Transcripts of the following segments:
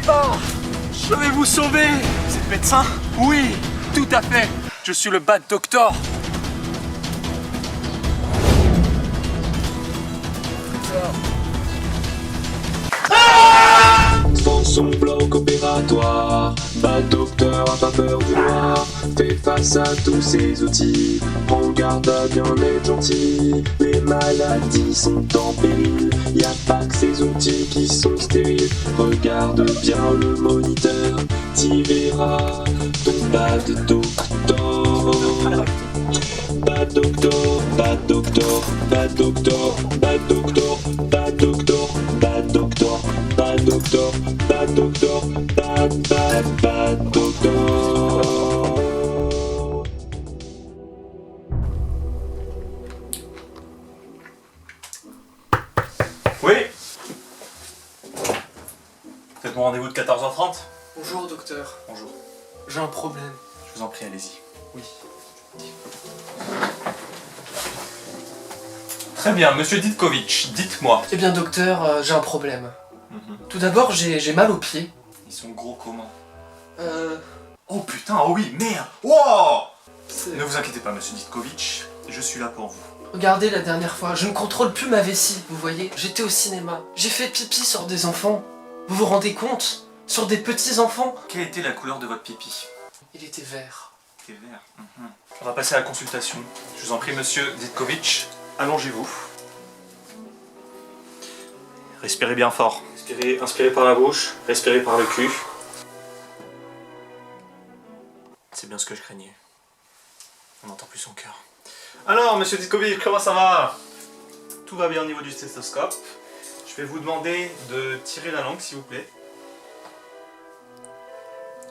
pas! Je vais vous sauver! Vous êtes médecin? Oui, tout à fait! Je suis le bad doctor! Dans son bloc opératoire, bad docteur a pas peur du noir. Fait face à tous ces outils, prends garde à bien être gentil. Les maladies sont en péril, y a pas que ces outils qui sont stériles. Regarde bien le moniteur, t'y verras ton bad doctor. Bad doctor, bad doctor, bad doctor, bad doctor, bad doctor, bad doctor, bad doctor, bad doctor, bad doctor. Oui. Faites mon rendez-vous de 14h30. Bonjour docteur, Bonjour. j'ai un problème. Je vous en prie, allez-y. Oui. Très bien, monsieur Ditkovitch, dites-moi. Eh bien docteur, j'ai un problème. Tout d'abord, j'ai mal aux pieds. Ils sont gros comment? Oh putain, oh oui, merde. Wow. c'est... Ne vous inquiétez pas, monsieur Ditkovitch, je suis là pour vous. Regardez la dernière fois, je ne contrôle plus ma vessie, vous voyez. J'étais au cinéma, j'ai fait pipi sur des enfants. Vous vous rendez compte? Sur des petits enfants? Quelle était la couleur de votre pipi? Il était vert. C'était vert. On va passer à la consultation. Je vous en prie, monsieur Ditkovitch, allongez-vous. Respirez bien fort. Inspirez par la bouche, respirez par le cul. C'est bien ce que je craignais. On n'entend plus son cœur. Alors, monsieur Ditkovitch, comment ça va? Tout va bien au niveau du stéthoscope. Je vais vous demander de tirer la langue, s'il vous plaît.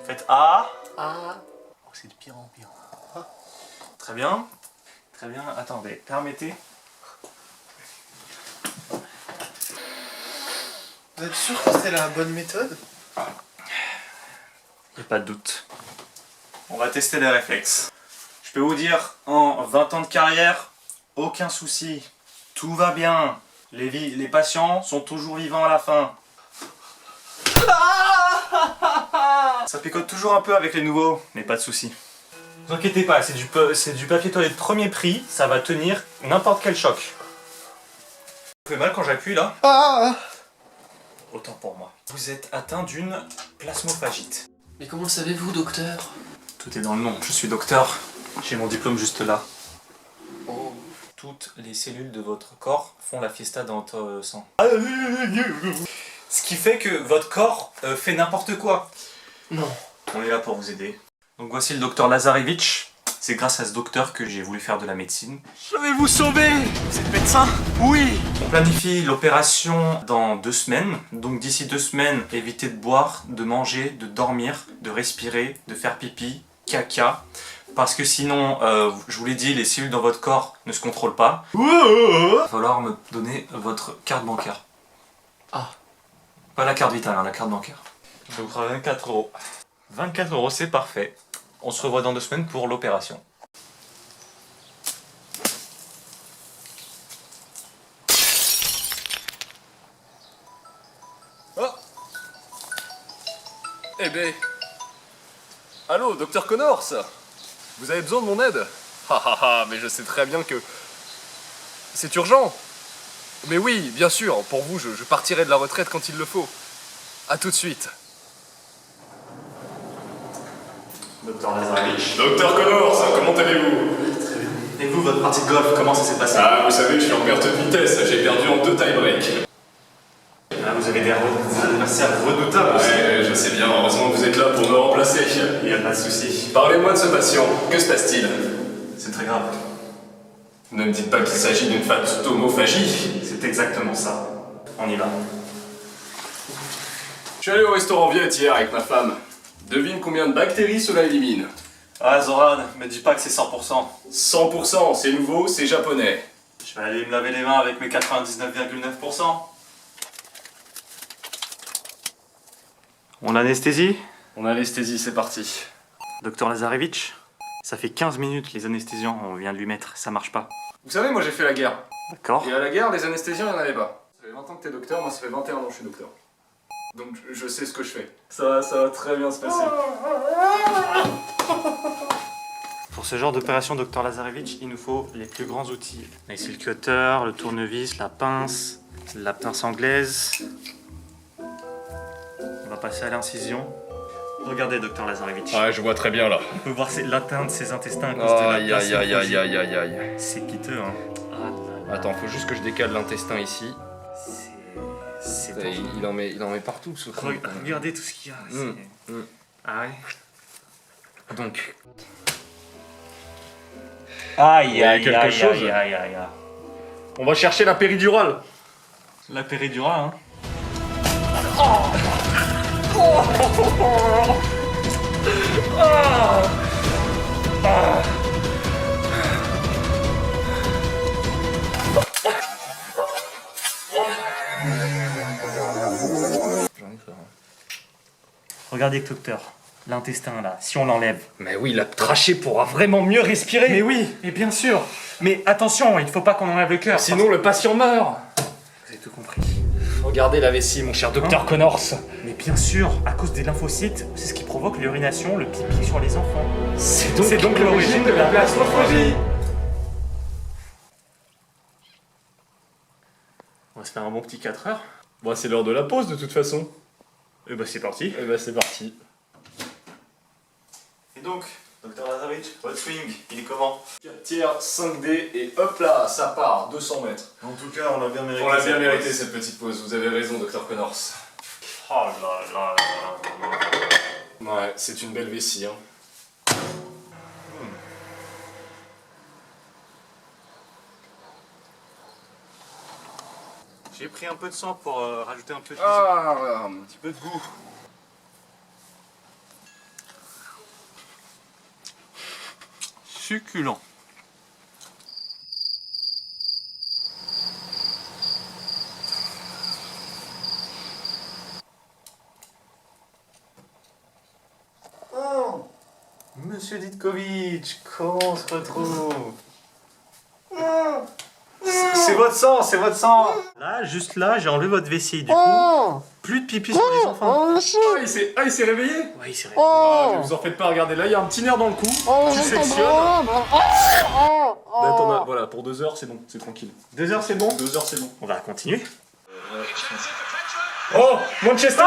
Faites A. Ah. Oh, c'est de pire en pire. Très bien. Très bien. Attendez, permettez. Vous êtes sûr que c'est la bonne méthode? Il n'y a pas de doute. On va tester les réflexes. Je peux vous dire, en 20 ans de carrière, aucun souci. Tout va bien. Les patients sont toujours vivants à la fin. Ça picote toujours un peu avec les nouveaux, mais pas de souci. Ne vous inquiétez pas, c'est du papier toilette de premier prix, ça va tenir n'importe quel choc. Ça fait mal quand j'appuie là? Autant pour moi. Vous êtes atteint d'une plasmophagite. Mais comment le savez-vous, docteur? Tout est dans le nom, je suis docteur. J'ai mon diplôme juste là. Oh. Toutes les cellules de votre corps font la fiesta dans votre sang. Ce qui fait que votre corps fait n'importe quoi. Non. On est là pour vous aider. Donc voici le docteur Lazarevitch. C'est grâce à ce docteur que j'ai voulu faire de la médecine. Je vais vous sauver! Vous êtes médecin? Oui! On planifie l'opération dans 2 semaines. Donc d'ici 2 semaines, évitez de boire, de manger, de dormir, de respirer, de faire pipi, caca. Parce que sinon, je vous l'ai dit, les cellules dans votre corps ne se contrôlent pas. Il va falloir me donner votre carte bancaire. Ah. Pas la carte vitale, hein, la carte bancaire. Je vous ferai 24 €. 24 €, c'est parfait. On se revoit dans 2 semaines pour l'opération. Oh. Eh ben... Allô, docteur Connors? Vous avez besoin de mon aide? Mais je sais très bien que... C'est urgent. Mais oui, bien sûr, pour vous, je partirai de la retraite quand il le faut. À tout de suite. Docteur Lazarevitch. Docteur Connors, comment allez-vous? Très bien. Et vous, votre partie de golf, comment ça s'est passé? Ah, vous savez, je suis en perte de vitesse, j'ai perdu en 2 tie-breaks. Ah, vous avez des adversaires redoutables aussi. Ouais, je sais bien, heureusement que vous êtes là pour me remplacer. Il n'y a pas de souci. Parlez-moi de ce patient, que se passe-t-il? C'est très grave. Ne me dites pas qu'il s'agit d'une fatomophagie. C'est exactement ça. On y va. Je suis allé au restaurant Viette hier avec ma femme. Devine combien de bactéries cela élimine? Ah, Zoran, me dis pas que c'est 100%. 100%, c'est nouveau, c'est japonais. Je vais aller me laver les mains avec mes 99,9%. On anesthésie? On anesthésie, c'est parti. Docteur Lazarevitch, ça fait 15 minutes les anesthésiants, on vient de lui mettre, ça marche pas. Vous savez, moi j'ai fait la guerre. D'accord? Et à la guerre, les anesthésiens, il n'y en avait pas. Ça fait 20 ans que t'es docteur, moi ça fait 21 ans que je suis docteur. Donc je sais ce que je fais. Ça va très bien se passer. Pour ce genre d'opération, Dr Lazarevitch, il nous faut les plus grands outils. Là, ici le cutter, le tournevis, la pince anglaise. On va passer à l'incision. Regardez, Dr Lazarevitch. Ouais, je vois très bien là. On peut voir l'atteinte de ses intestins à cause de la Aïe aïe aïe aïe aïe aïe aïe. C'est piteux, hein. Attends, faut juste que je décale l'intestin ici. C'est Il en met partout ce truc. Regardez tout ce qu'il y a. Ah ouais. Donc, Aïe aïe, quelque chose. aïe. on va chercher la péridurale. La péridurale, hein. Regardez, docteur, l'intestin là, si on l'enlève. Mais oui, la trachée pourra vraiment mieux respirer. Mais oui, et bien sûr. Mais attention, il ne faut pas qu'on enlève le cœur. Sinon le patient meurt. Vous avez tout compris. Regardez la vessie, mon cher docteur Connors. Mais bien sûr, à cause des lymphocytes, c'est ce qui provoque l'urination, le pipi sur les enfants. C'est donc l'origine de la plasmophagie. On va se faire un bon petit 4 heures. Bon, c'est l'heure de la pause de toute façon. Et bah c'est parti. Et bah c'est parti. Et donc, Dr Lazarevitch, votre swing, il est comment? 4 tiers, 5D et hop là, ça part, 200 mètres. En tout cas, on l'a bien mérité. On l'a bien mérité cette petite pause, vous avez raison docteur Connors. Oh là là là. Ouais, c'est une belle vessie hein. J'ai pris un peu de sang pour rajouter un peu de Un petit peu de goût. Succulent. Monsieur Ditkovitch, comment on se retrouve? C'est votre sang, c'est votre sang. Là, juste là, j'ai enlevé votre vessie. Du coup, plus de pipi sur les enfants. il s'est réveillé. Ouais, il s'est Ah, mais vous en faites pas, regardez, là il y a un petit nerf dans le cou. Tu sectionnes. Voilà, pour 2 heures c'est bon, c'est tranquille. 2 heures, c'est bon. 2 heures c'est bon. On va continuer. Oh, Manchester.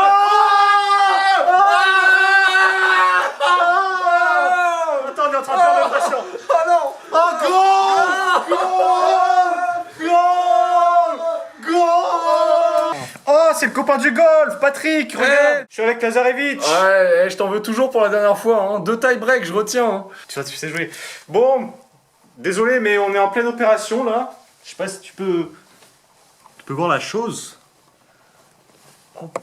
Attends, on est en train de faire l'opération. Oh non. Oh, c'est le copain du golf, Patrick. Regarde, je suis avec Lazarevitch. Ouais, je t'en veux toujours pour la dernière fois, hein. 2 tie break, je retiens. Hein. Tu vois, tu sais jouer. Bon, désolé, mais on est en pleine opération là. Je sais pas si tu peux voir la chose. Hop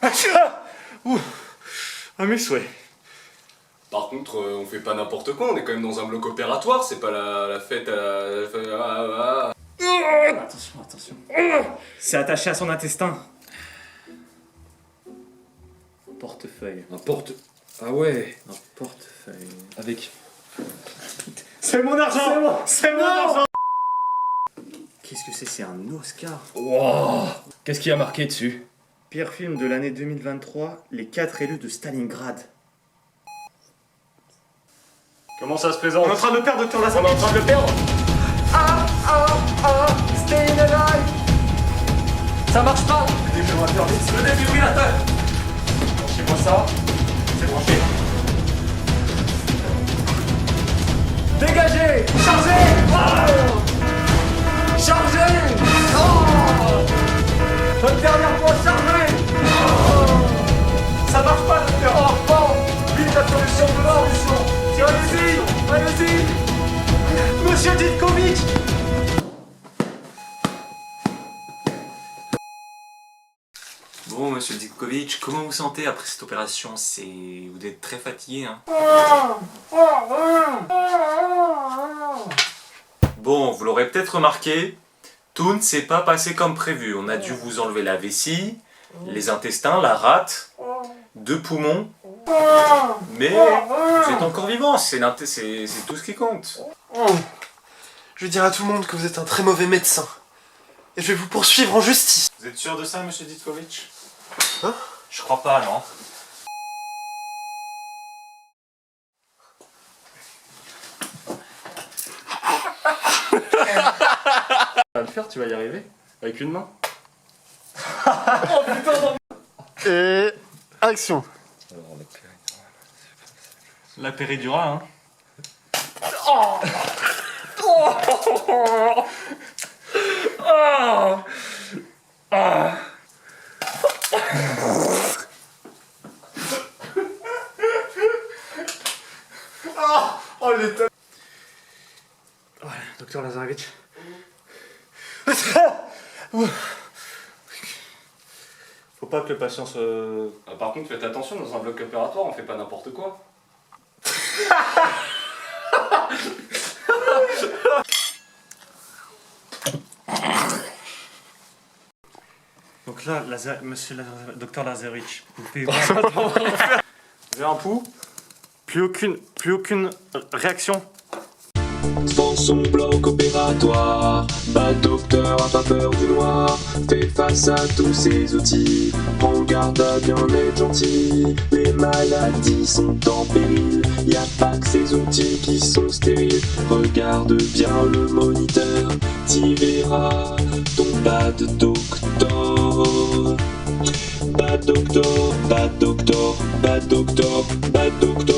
là. Ouh. À mes souhaits. Par contre, on fait pas n'importe quoi, on est quand même dans un bloc opératoire, c'est pas la fête à la... Attention, attention. C'est attaché à son intestin. Portefeuille. Un porte... Ah ouais. Un portefeuille. Avec... C'est mon argent. C'est mon argent. Qu'est-ce que c'est? C'est un Oscar. Wow. Qu'est-ce qu'il y a marqué dessus? Pire film de l'année 2023, les 4 élus de Stalingrad. Comment ça se présente? On est en train de le perdre, Dr On est Lazarevitch. en train de le perdre. Staying alive. Ça marche pas. Le défibrillateur. Branchez-moi ça. C'est branché. Dégagez. Chargez. Chargez. Une dernière fois, chargez. Ça marche pas, docteur. Vite la solution de la solution. Allez-y. Monsieur Ditkovitch. Bon, monsieur Ditkovitch, comment vous sentez après cette opération? Vous êtes très fatigué, hein? Bon, vous l'aurez peut-être remarqué, tout ne s'est pas passé comme prévu. On a dû vous enlever la vessie, les intestins, la rate, 2 poumons. Mais vous êtes encore vivant, c'est tout ce qui compte. Je veux dire à tout le monde que vous êtes un très mauvais médecin. et je vais vous poursuivre en justice. Vous êtes sûr de ça, monsieur Ditkovitch? Hein? Je crois pas, non. Tu vas le faire, tu vas y arriver. Avec une main. Et action. La péridurale, hein. Oh l'état. Ouais, docteur Lazarevitch. Faut pas que le patient se... Par contre, faites attention, dans un bloc opératoire, on fait pas n'importe quoi. Donc là, monsieur docteur Lazarevitch, vous pouvez voir... J'ai un pouls, plus aucune réaction. Dans son bloc opératoire, pas de docteur, pas peur du noir. Fait face à tous ces outils, prends garde à bien être gentil. Les maladies sont en péril, y a pas que ces outils qui sont stériles. Regarde bien le moniteur, t'y verras ton bad doctor. Bad doctor, bad doctor, bad doctor, bad doctor.